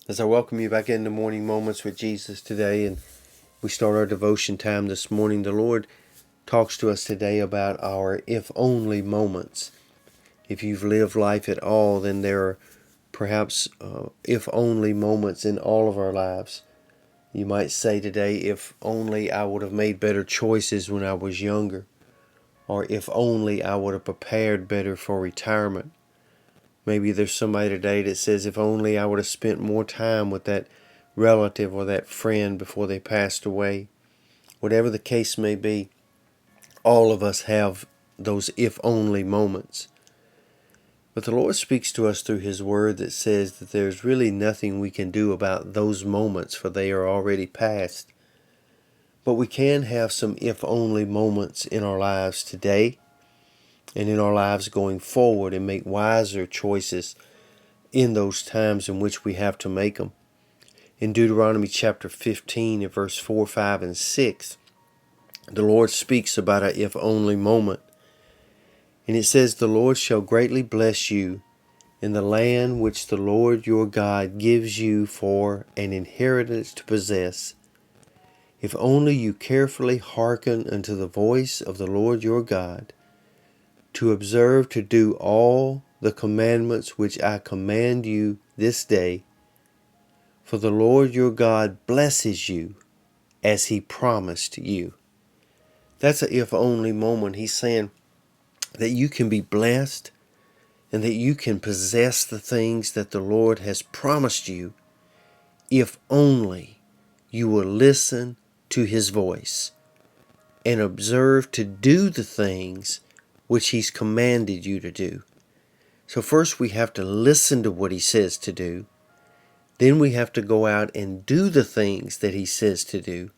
As I welcome you back into Morning Moments with Jesus today, and we start our devotion time this morning, the Lord talks to us today about our if only moments. If you've lived life at all, then there are perhaps if only moments in all of our lives. You might say today, if only I would have made better choices when I was younger, or if only I would have prepared better for retirement. Maybe there's somebody today that says, if only I would have spent more time with that relative or that friend before they passed away. Whatever the case may be, all of us have those if only moments. But the Lord speaks to us through His Word that says that there's really nothing we can do about those moments, for they are already past. But we can have some if only moments in our lives today and in our lives going forward, and make wiser choices in those times in which we have to make them. In Deuteronomy chapter 15 and verse 4, 5, and 6, the Lord speaks about a if only moment. And it says, "The Lord shall greatly bless you in the land which the Lord your God gives you for an inheritance to possess, if only you carefully hearken unto the voice of the Lord your God, to observe to do all the commandments which I command you this day. For the Lord your God blesses you as He promised you." That's a if only moment. He's saying that you can be blessed and that you can possess the things that the Lord has promised you if only you will listen to His voice and observe to do the things which He's commanded you to do. So first we have to listen to what He says to do. Then we have to go out and do the things that He says to do,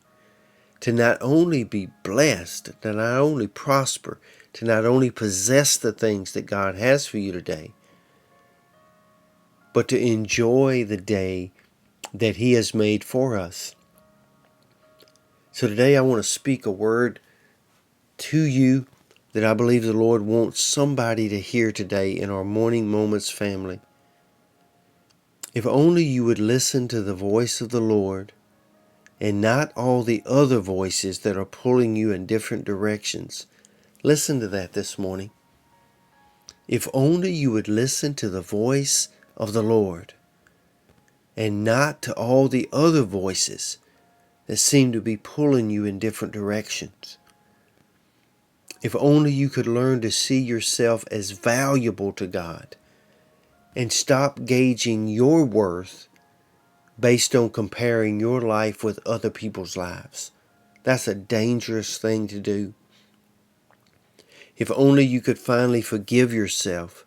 to not only be blessed, to not only prosper, to not only possess the things that God has for you today, but to enjoy the day that He has made for us. So today I want to speak a word to you that I believe the Lord wants somebody to hear today in our Morning Moments family. If only you would listen to the voice of the Lord and not all the other voices that are pulling you in different directions. Listen to that this morning. If only you would listen to the voice of the Lord and not to all the other voices that seem to be pulling you in different directions. If only you could learn to see yourself as valuable to God and stop gauging your worth based on comparing your life with other people's lives. That's a dangerous thing to do. If only you could finally forgive yourself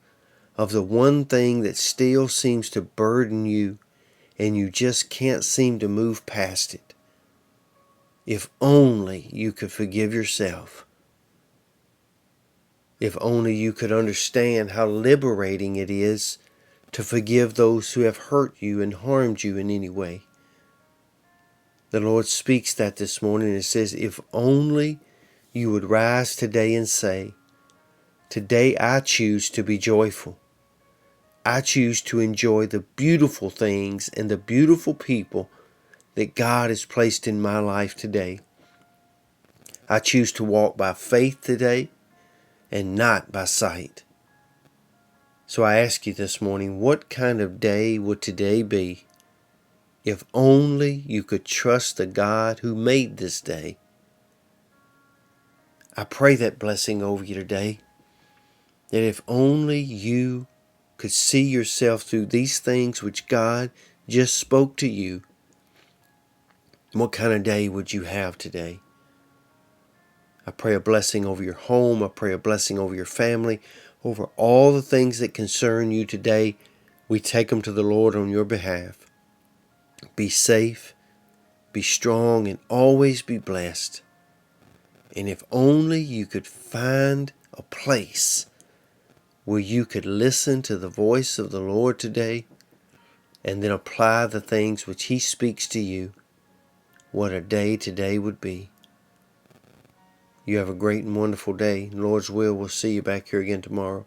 of the one thing that still seems to burden you and you just can't seem to move past it. If only you could forgive yourself. If only you could understand how liberating it is to forgive those who have hurt you and harmed you in any way. The Lord speaks that this morning and says, if only you would rise today and say, today I choose to be joyful. I choose to enjoy the beautiful things and the beautiful people that God has placed in my life today. I choose to walk by faith today and not by sight. So I ask you this morning, what kind of day would today be if only you could trust the God who made this day? I pray that blessing over you today, that if only you could see yourself through these things which God just spoke to you, what kind of day would you have today? I pray a blessing over your home. I pray a blessing over your family, over all the things that concern you today. We take them to the Lord on your behalf. Be safe, be strong, and always be blessed. And if only you could find a place where you could listen to the voice of the Lord today and then apply the things which He speaks to you, what a day today would be. You have a great and wonderful day. Lord's will, we'll see you back here again tomorrow.